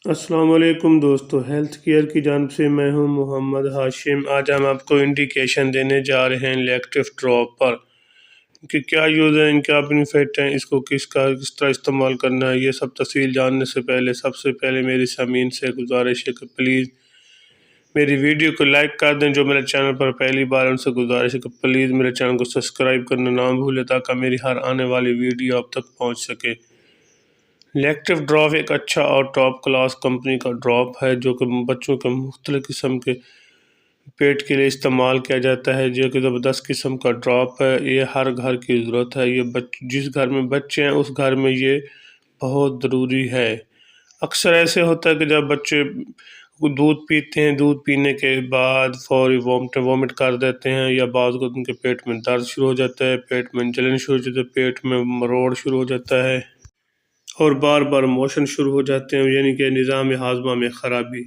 السلام علیکم دوستو، ہیلتھ کیئر کی جانب سے میں ہوں محمد ہاشم۔ آج ہم آپ کو انڈیکیشن دینے جا رہے ہیں لیکٹف ڈراپ پر کہ کیا یوز ہے، ان کیا بینیفٹ ہیں، اس کو کس طرح استعمال کرنا ہے۔ یہ سب تفصیل جاننے سے پہلے سب سے پہلے میری سامعین سے گزارش ہے کہ پلیز میری ویڈیو کو لائک کر دیں۔ جو میرے چینل پر پہلی بار ان سے گزارش ہے کہ پلیز میرے چینل کو سبسکرائب کرنا نہ بھولیں تاکہ میری ہر آنے والی ویڈیو آپ تک پہنچ سکے۔ لیکٹف ڈراپ ایک اچھا اور ٹاپ کلاس کمپنی کا ڈراپ ہے جو کہ بچوں کے مختلف قسم کے پیٹ کے لیے استعمال کیا جاتا ہے، جو کہ زبردست قسم کا ڈراپ ہے۔ یہ ہر گھر کی ضرورت ہے، یہ جس گھر میں بچے ہیں اس گھر میں یہ بہت ضروری ہے۔ اکثر ایسے ہوتا ہے کہ جب بچے دودھ پیتے ہیں، دودھ پینے کے بعد فوری وومٹ کر دیتے ہیں، یا بعض اوقات ان کے پیٹ میں درد شروع ہو جاتا ہے، پیٹ میں جلن شروع ہو جاتا ہے، پیٹ میں مروڑ شروع ہو جاتا ہے اور بار بار موشن شروع ہو جاتے ہیں، یعنی کہ نظام ہاضمہ میں خرابی۔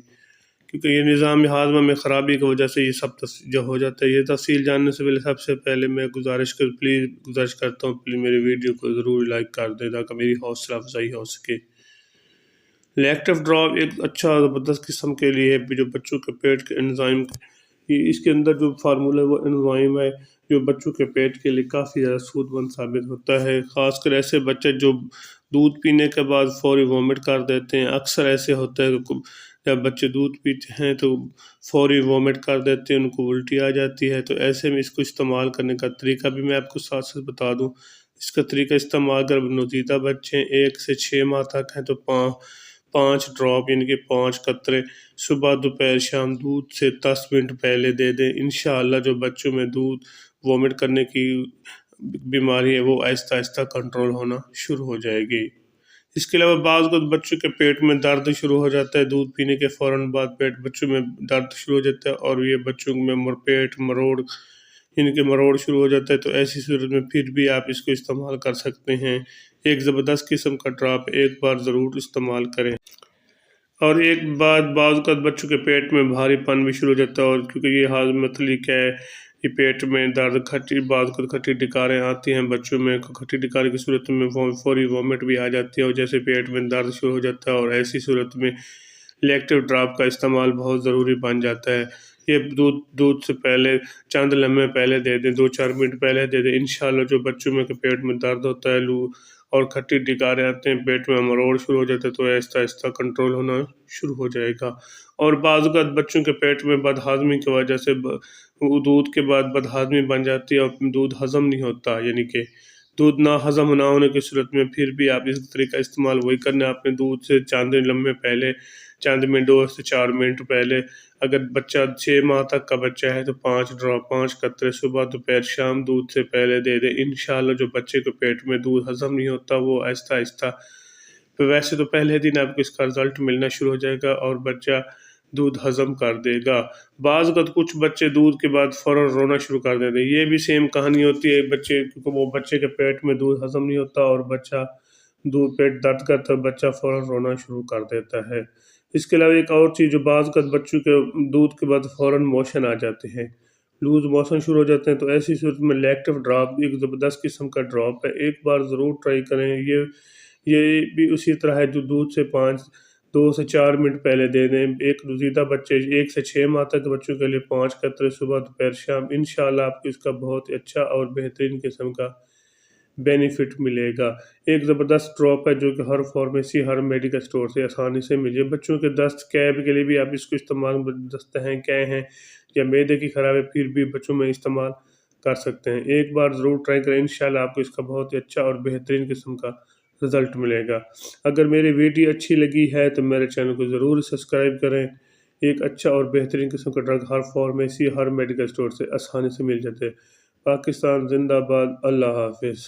کیونکہ یہ نظام ہاضمہ میں خرابی کی وجہ سے یہ سب جو ہو جاتا ہے۔ یہ تفصیل جاننے سے پہلے سب سے پہلے میں گزارش کرتا ہوں پلیز میری ویڈیو کو ضرور لائک کر دیں تاکہ میری حوصلہ افزائی ہو سکے۔ لیکٹف ڈراپ ایک اچھا اور زبردست قسم کے لیے ہے جو بچوں کے پیٹ کے انزائم، اس کے اندر جو فارمولہ ہے وہ انزائم ہے جو بچوں کے پیٹ کے لیے کافی زیادہ سود مند ثابت ہوتا ہے۔ خاص کر ایسے بچے جو دودھ پینے کے بعد فوری وومٹ کر دیتے ہیں۔ اکثر ایسے ہوتا ہے کہ جب بچے دودھ پیتے ہیں تو فوری وومٹ کر دیتے ہیں، ان کو الٹی آ جاتی ہے۔ تو ایسے میں اس کو استعمال کرنے کا طریقہ بھی میں آپ کو ساتھ ساتھ بتا دوں۔ اس کا طریقہ استعمال کر نوزائیدہ بچے 1 سے 6 ماہ تک ہیں تو 5 ڈراپ یعنی کہ 5 قطرے صبح دوپہر شام دودھ سے 10 منٹ پہلے دے دیں۔ انشاءاللہ جو بچوں میں دودھ وومٹ کرنے کی بیماری ہے وہ آہستہ آہستہ کنٹرول ہونا شروع ہو جائے گی۔ اس کے علاوہ بعض اوقات بچوں کے پیٹ میں درد شروع ہو جاتا ہے، دودھ پینے کے فوراً بعد بچوں میں درد شروع ہو جاتا ہے اور یہ بچوں میں پیٹ مروڑ یعنی کہ مروڑ شروع ہو جاتا ہے۔ تو ایسی صورت میں پھر بھی آپ اس کو استعمال کر سکتے ہیں۔ ایک زبردست قسم کا ڈراپ ایک بار ضرور استعمال کریں۔ اور ایک بعض اوقات بچوں کے پیٹ میں بھاری پن بھی شروع ہو جاتا ہے، اور کیونکہ یہ ہاضمہ متعلق ہے، یہ پیٹ میں درد بعض اوقات کھٹی ڈکاریں آتی ہیں بچوں میں، کھٹی ڈکارے کی صورت میں فوری وومٹ بھی آ جاتی ہے اور جیسے پیٹ میں درد شروع ہو جاتا ہے، اور ایسی صورت میں لیکٹف ڈراپ کا استعمال بہت ضروری بن جاتا ہے۔ یہ دودھ سے پہلے چند لمحے پہلے دے دیں، 2-4 منٹ پہلے دے دیں۔ انشاءاللہ جو بچوں میں پیٹ میں درد ہوتا ہے اور کھٹی ڈکاریں آتے ہیں، پیٹ میں مروڑ شروع ہو جاتے ہیں، تو آہستہ آہستہ کنٹرول ہونا شروع ہو جائے گا۔ اور بعض اوقات بچوں کے پیٹ میں بد ہضمی کی وجہ سے دودھ کے بعد بد ہضمی بن جاتی ہے اور دودھ ہضم نہیں ہوتا، یعنی کہ دودھ نہ ہضم نہ ہونے کی صورت میں پھر بھی آپ اس طریقہ استعمال وہی کرنا ہے اپنے دودھ سے چند لمحے پہلے، چند منٹ 2 سے 4 منٹ پہلے۔ اگر بچہ 6 ماہ تک کا بچہ ہے تو 5 ڈراپ 5 قطرے صبح دوپہر شام دودھ سے پہلے دے دیں۔ انشاءاللہ جو بچے کے پیٹ میں دودھ ہضم نہیں ہوتا وہ آہستہ آہستہ، ویسے تو پہلے دن آپ کو اس کا رزلٹ ملنا شروع ہو جائے گا اور بچہ دودھ ہضم کر دے گا۔ بعض اوقات کچھ بچے دودھ کے بعد فوراً رونا شروع کر دیتے ہیں، یہ بھی سیم کہانی ہوتی ہے کیونکہ وہ بچے کے پیٹ میں دودھ ہضم نہیں ہوتا اور بچہ پیٹ درد کرتا ہے، بچہ فوراً رونا شروع کر دیتا ہے۔ اس کے علاوہ ایک اور چیز جو بعض اوقات بچوں کے دودھ کے بعد فوراً موشن آ جاتے ہیں، لوز موشن شروع ہو جاتے ہیں، تو ایسی صورت میں لیکٹف ڈراپ ایک زبردست قسم کا ڈراپ ہے، ایک بار ضرور ٹرائی کریں۔ یہ بھی اسی طرح ہے جو دودھ سے 2 سے 4 منٹ پہلے دے دیں۔ ایک نوزائیدہ بچے 1 سے 6 ماہ تک بچوں کے لیے 5 قطرے صبح دوپہر شام، انشاءاللہ آپ کو اس کا بہت اچھا اور بہترین قسم کا بینیفٹ ملے گا۔ ایک زبردست ڈراپ ہے جو کہ ہر فارمیسی ہر میڈیکل سٹور سے آسانی سے ملے۔ بچوں کے دست قیب کے لیے بھی آپ اس کو استعمال، دست ہیں قے ہیں یا معدے کی خرابی پھر بھی بچوں میں استعمال کر سکتے ہیں۔ ایک بار ضرور ٹرائی کریں، انشاءاللہ آپ کو اس کا بہت اچھا اور بہترین قسم کا رزلٹ ملے گا۔ اگر میری ویڈیو اچھی لگی ہے تو میرے چینل کو ضرور سبسکرائب کریں۔ ایک اچھا اور بہترین قسم کا ڈرگ ہر فارمیسی ہر میڈیکل سٹور سے آسانی سے مل جاتے ہیں۔ پاکستان زندہ باد، اللہ حافظ۔